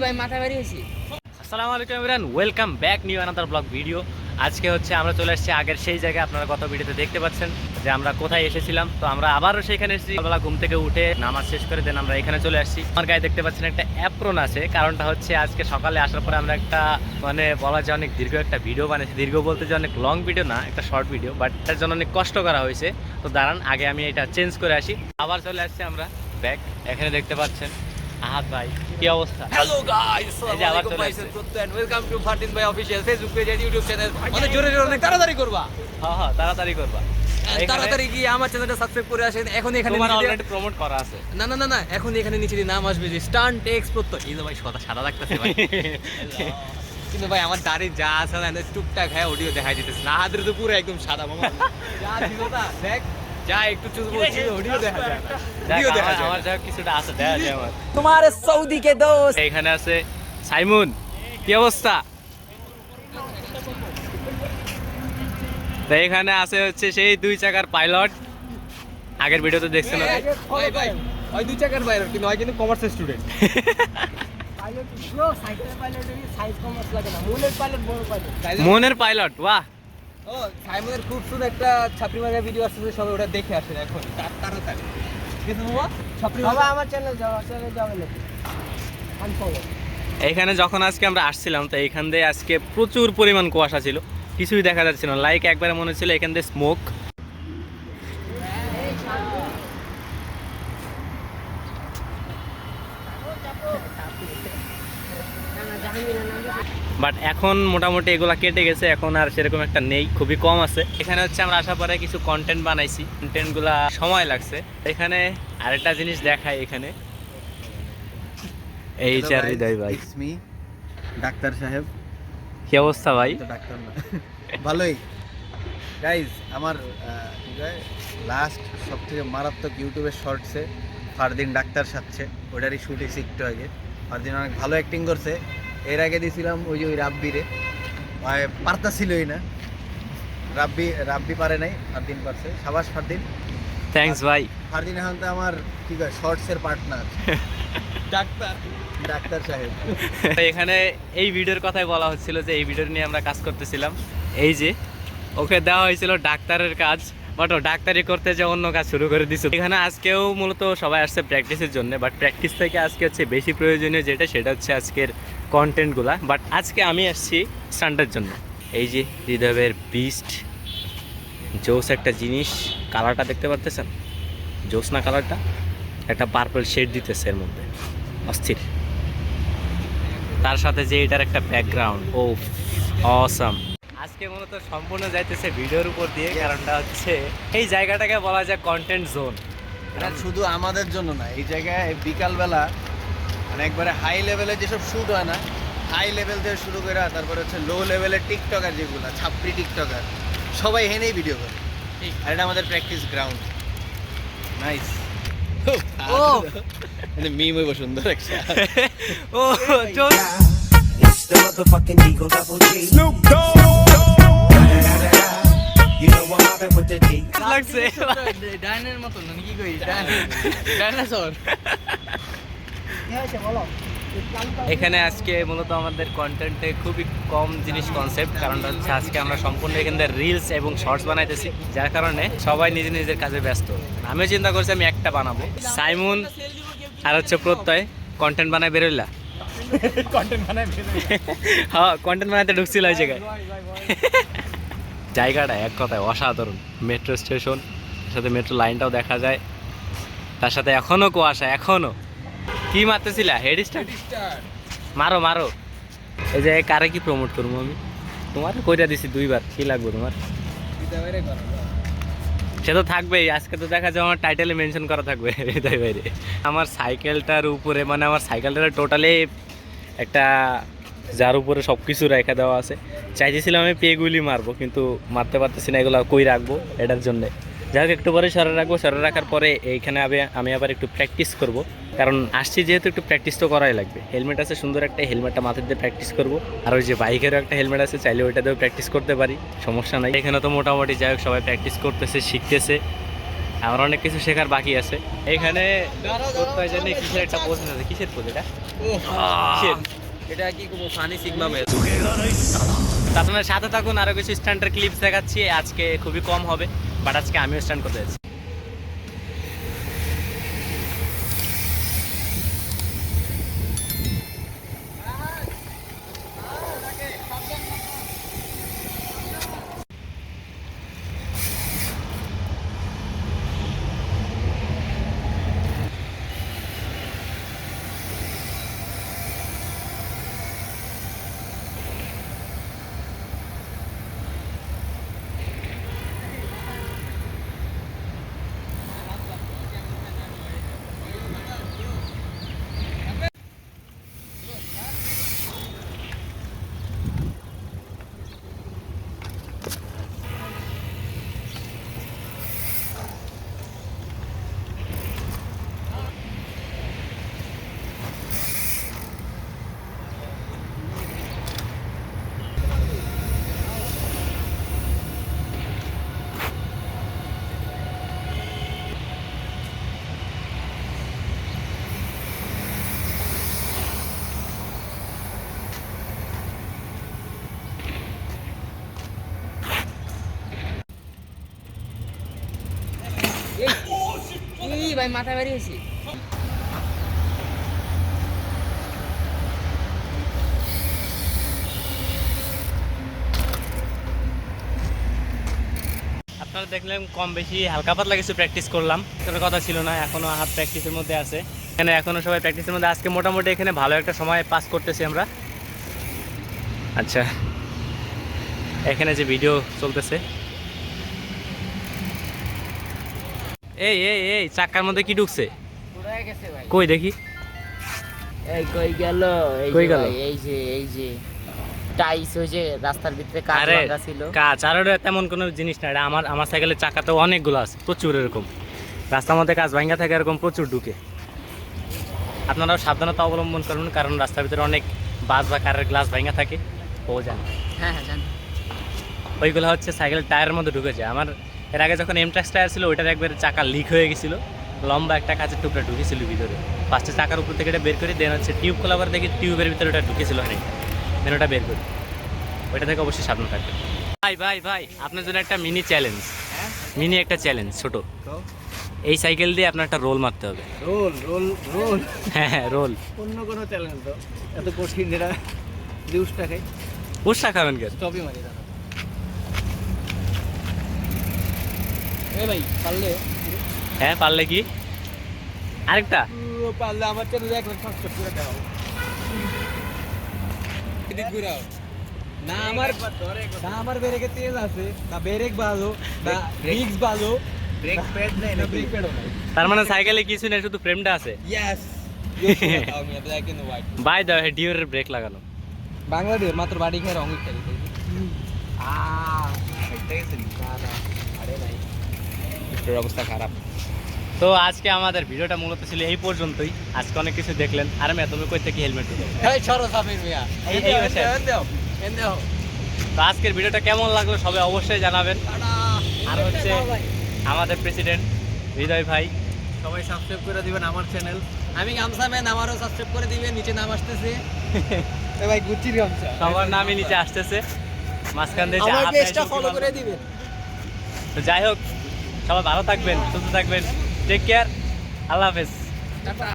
ভাই মাথা বাড়ি হয়েছি। আসসালামু আলাইকুম everyone, welcome back new another blog video. আজকে হচ্ছে আমরা চলে এসেছি আগের সেই জায়গায়। আপনারা গত ভিডিওতে দেখতে পাচ্ছেন যে আমরা কোথায় এসেছিলাম। তো আমরা আবারও সেখানে এসেছি। সকালবেলা ঘুম থেকে উঠে নামাজ শেষ করে দেন আমরা এখানে চলে আসছি। আমার গায়ে দেখতে পাচ্ছেন একটা অ্যাপ্রন আছে। কারণটা হচ্ছে আজকে সকালে আসার পরে আমরা একটা বলা যায় অনেক দীর্ঘ একটা ভিডিও বানিয়েছি। দীর্ঘ বলতে যে অনেক লং ভিডিও না, একটা শর্ট ভিডিও, বাট এটার জন্য অনেক কষ্ট করা হয়েছে। তো দাঁড়ান আগে আমি এটা চেঞ্জ করে আসি। আবার চলে আসছি আমরা ব্যাক। এখানে দেখতে পাচ্ছেন আহাদ ভাই, কি অবস্থা? হ্যালো গাইস, এই যে আবার চলে আসছে। ওয়েলকাম টু ফারদিন ভাই official Facebook page and YouTube channel. অনেক জোরে জোরে অনেক তাড়াতাড়ি করবা। হ্যাঁ তাড়াতাড়ি করবা। তাড়াতাড়ি গিয়ে আমার চ্যানেলটা সাবস্ক্রাইব করে আসেন। এখন এখানে তোমার অলরেডি প্রমোট করা আছে। না না না না, এখন এখানে নিচে দিয়ে নাম আসবে যে স্টান্ট এক্স প্রত্যয়। এই যে ভাই সাদা লাগতেছে ভাই। কিন্তু ভাই আমার দাড়ি যা আছে না টুকটাক হ্যাঁ অডিও দেখাই দিতেছে না। হাতের তো পুরো একদম সাদা মামা। যা ছিল না দেখ, যা একটু চুল বলছি অডিও দেখা যায়। ভিডিও দেখা যায়। আমার যা কিছুটা আছে দেখা যায় আমার। তোমার সৌদি কে দোস্ত। এখানে আছে সাইমুন, কি অবস্থা? তো এখানে আছে হচ্ছে সেই 2 চাকার পাইলট। আগের ভিডিওতে দেখছেন ওকে। ভাই ভাই ওই 2 চাকার বাইরে কিন্তু হয় কিন্তু কমার্সের স্টুডেন্ট। পাইলট ব্রো, সাইকেলের পাইলট সাইজ কমার্স লাগে না। মনের পাইলট বড় পাইলট। মনের পাইলট, বাহ। ও সাইমনের খুব সুন্দর একটা ছাপরি মারা ভিডিও আসছে, সবাই ওটা দেখে আসেন এখন তাড়াতাড়ি। কিছু বাবা ছাপরি বাবা আমার চ্যানেল যাবে নাকি আনফলো। এইখানে যখন আজকে আমরা আসছিলাম তো এইখান দিয়ে আজকে প্রচুর পরিমাণ কুয়াশা ছিল, কিছুই দেখা যাচ্ছে না। লাইক একবারে মনে হচ্ছিল এখান দিয়ে স্মোক। বাট এখন মোটামুটি এগুলা কেটে গেছে, এখন আর সেরকম একটা নেই, খুবই কম আছে। এখানে হচ্ছে আমরা আসার পরে কিছু কন্টেন্ট বানাইছি, কন্টেন্টগুলা সময় লাগছে। এখানে আরেকটা জিনিস দেখাই, এখানে এই চার হৃদয় ভাই, ডাক্তার সাহেব। কি অবস্থা ভাই? ডাক্তার না, ভালোই। গাইজ আমার লাস্ট সব থেকে মারাত্মক ইউটিউবের শর্টসে ফারদিন ডাক্তার সাজছে, ওটারই শুট এসে একটু আগে। ফারদিন অনেক ভালো অ্যাক্টিং করছে। এর আগে দিয়েছিলাম ওই যে ওই রাব্বিরে, পারতা ছিলই না। রাব্বি পারে নাই, ফারদিন পারছে। সাবাস ফারদিন, থ্যাঙ্কস ভাই। ফারদিন এখন তো আমার কি কয় শর্টসের পার্টনার। ডাক্তার সাহেব। এখানে এই ভিডিওর কথাই বলা হচ্ছিল যে এই ভিডিও নিয়ে আমরা কাজ করতেছিলাম। এই যে ওকে দেওয়া হয়েছিল ডাক্তারের কাজ, বাট ও ডাক্তারি করতে যে অন্য কাজ শুরু করে দিচ্ছে। এখানে আজকেও মূলত সবাই আসছে প্র্যাকটিসের জন্য, বাট প্র্যাকটিস থেকে আজকে হচ্ছে বেশি প্রয়োজনীয় যেটা, সেটা হচ্ছে আজকের কন্টেন্টগুলা। বাট আজকে আমি আসছি স্টান্টের জন্য। এই যে হৃদয়ের বিস্ট, জোস একটা জিনিস। কালারটা দেখতে পারতেছেন, জোস না কালারটা? একটা পার্পল শেড দিতেছে এর মধ্যে, অস্থির। তার সাথে যে এটার একটা ব্যাকগ্রাউন্ড, ও অসাম। আজকে মূলত সম্পূর্ণ যাইতেছে ভিডিওর উপর দিয়ে। কারণটা হচ্ছে এই জায়গাটাকে বলা যায় কন্টেন্ট জোন। এটা শুধু আমাদের জন্য না, এই জায়গায় বিকালবেলা মানে একবারে হাই লেভেলে যেসব শ্যুট হয় না, হাই লেভেল থেকে শুরু করে তারপরে হচ্ছে লো লেভেলের টিকটকার যেগুলো ছাপড়ি টিকটকার, সবাই হেনেই ভিডিও করে। আর এটা আমাদের প্র্যাকটিস গ্রাউন্ড। নাইস। ও মিম হইব সুন্দর একটা। ও জোস। It's the motherfucking Eagle Double G. Snoop Dogg. You know I'm mobbing with the D. লাগছে ডাইনের মত না কি কই, ডাইনোসর। এখানে আজকে মূলত আমাদের কন্টেন্টে খুবই কম জিনিস কনসেপ্ট। কারণটা হচ্ছে আজকে আমরা সম্পূর্ণ এখান থেকে রিলস এবং শর্টস বানাইতেছি, যার কারণে সবাই নিজের নিজের কাজে ব্যস্ত। আমিও চিন্তা করছি আমি একটা বানাবো। সাইমুন আর হচ্ছে প্রত্যয় কন্টেন্ট বানায় বেরোইলা। হ্যাঁ, কন্টেন্ট বানাতে ঢুকছিল ওই জায়গায়। জায়গাটা এক কথায় অসাধারণ। মেট্রো স্টেশন, তার সাথে মেট্রো লাইনটাও দেখা যায়, তার সাথে এখনো কুয়াশা। এখনো কি মারতেছিল? হেড স্টার্ট মারো মারো। এই যে কারে কি প্রমোট করবো আমি? তোমার কইটা দিছি 2বার, কি লাগবে তোমার? সে তো থাকবেই। আজকে তো দেখা যায় আমার টাইটেলে মেনশন করা থাকবে হৃদয় বাইরে। আমার সাইকেলটার উপরে আমার সাইকেলটা টোটালি একটা যার উপরে সব কিছু রেখে দেওয়া আছে। চাইতেছিলাম আমি পেগুলি মারবো, কিন্তু মারতে পারতেছি না। এগুলো কই রাখবো এটার জন্যে। যাই হোক, একটু পরে সরে রাখবো। সরে রাখার পরে এইখানে আমি আবার একটু প্র্যাকটিস করব, কারণ আসছি যেহেতু একটু প্র্যাকটিস তো করাই লাগবে। হেলমেট আছে সুন্দর একটা, হেলমেটটা মাথায় দিয়ে প্র্যাকটিস করব। আর ওই যে বাইকেরও একটা হেলমেট আছে, চাইলে ওইটা দিয়েও প্র্যাকটিস করতে পারি, সমস্যা নাই। এখানে তো মোটামুটি যাই হোক সবাই প্র্যাকটিস করতেছে, শিখতেছে। আমার অনেক কিছু শেখার বাকি আছে। এখানে কোথায় জানি কিসের একটা পোজ আছে, কিসের পোজ এটা? কিসের? এটা কি কোনো ফানি সিগমা ম্যাচ? আপনার সাথে থাকুন, আরো কিছু স্ট্যান্ডার্ড ক্লিপস দেখাচ্ছি। আজকে খুবই কম হবে, বাট আজকে আমিও স্ট্যান্ড করতে যাচ্ছি। এই ভাই মাথা বেরিয়েছি। আপনারা দেখলেন কম বেশি হালকা পাতলা কিছু প্র্যাকটিস করলাম, কোনো কথা ছিল না। এখনো হাত প্র্যাকটিসের মধ্যে আছে, এখানে এখনো সবাই প্র্যাকটিসের মধ্যে। আজকে মোটামুটি এখানে ভালো একটা সময় পাস করতেছি আমরা। আচ্ছা, এখানে যে ভিডিও চলতেছে, এই এই এই চাকার মধ্যে কি ঢুকছে? পুরাই গেছে ভাই। কই দেখি, এই কই গেল? এই কই যে গেল? ভাই, এই যে টাইস ওই যে রাস্তার ভিতরে কাজ আরে লাগা ছিল। কাজ আর ওটা তেমন কোনো জিনিস না। এটা আমার সাইকেলের চাকাতেও অনেকগুলো আছে, প্রচুর এরকম রাস্তার মধ্যে কাজ ভাঙ্গা থাকে, এরকম প্রচুর ঢুকে। আপনারাও সাবধানতা অবলম্বন করুন, কারণ রাস্তার ভিতরে অনেক বাস বা কারের গ্লাস ভাঙ্গা থাকে, ও জানে। হ্যাঁ হ্যাঁ জানি। ওইগুলো হচ্ছে সাইকেলের টায়ারের মধ্যে ঢুকেছে। আমার এর আগে যখন এমট্রাক্স টায়ার ছিল, ওইটার একবার চাকা লিক হয়ে গেছিলো, লম্বা একটা কাঁচের টুকরা ঢুকেছিল ভিতরে। ফার্স্টে চাকার উপর থেকে এটা বের করে দেন হচ্ছে টিউব খোলা করে দেখি টিউবের ভিতরে ওটা ঢুকেছিল অনেক, দেন ওটা বের করি। ওইটা থেকে অবশ্যই সাবধান থাকবেন। ভাই ভাই ভাই, আপনার জন্য একটা মিনি চ্যালেঞ্জ, মিনি একটা চ্যালেঞ্জ ছোট। এই সাইকেল দিয়ে আপনার একটা রোল মারতে হবে। রোল রোল রোল হ্যাঁ হ্যাঁ রোল। অন্য কোনো চ্যালেঞ্জ তো এত কঠিন, এটা দিউসটা খাই, উৎসাহ খাবেন কেন? স্টপই মারি দাদা। এ ভাই পারলে হ্যাঁ পারলে কি আরেকটা? পারলে আমার চ্যানেল একবার সাবস্ক্রাইব করে দাও। এদিক ঘুরাও। না আমার ব্রেকে তেল আছে, না ব্রেক ভালো, না ব্রেকস ভালো, ব্রেক প্যাড নেই না নাকি? ব্রেক প্যাডও নাই। তার মানে সাইকেলে কিছু নেই, শুধু ফ্রেমটা আছে। ইয়েস। আমি black and white. By the ডিওরের ব্রেক লাগানো। বাংলাদেশ মাত্র বাড়ি খেয়ে রং উঠতে গেছে। এটা গেছে নি? আরে ভাই একটুর অবস্থা খারাপ। তো আজকে আমাদের ভিডিওটা মূলত ছিল এই পর্যন্তই। আজকে অনেক কিছু দেখলেন। আর আমি তুমি কই থেকে হেলমেট দিলে? এই সরো সাফির মিয়া। এই বসে। এন দাও। তো আজকের ভিডিওটা কেমন লাগলো সবাই অবশ্যই জানাবেন। আর হচ্ছে আমাদের প্রেসিডেন্ট হৃদয় ভাই, সবাই সাবস্ক্রাইব করে দিবেন আমার চ্যানেল। আমি গামছা ম্যান, আমারও সাবস্ক্রাইব করে দিবেন, নিচে নাম আসতেছে। এ ভাই গুচির গামছা। সবার নামই নিচে আসতেছে, মাঝখান দিয়ে আমার হাত পেজটা দেয় ফলো করে দিবেন। তো যাই হোক, সবাই ভালো থাকবেন, সুস্থ থাকবেন, টেক কেয়ার, আল্লাহ হাফেজ।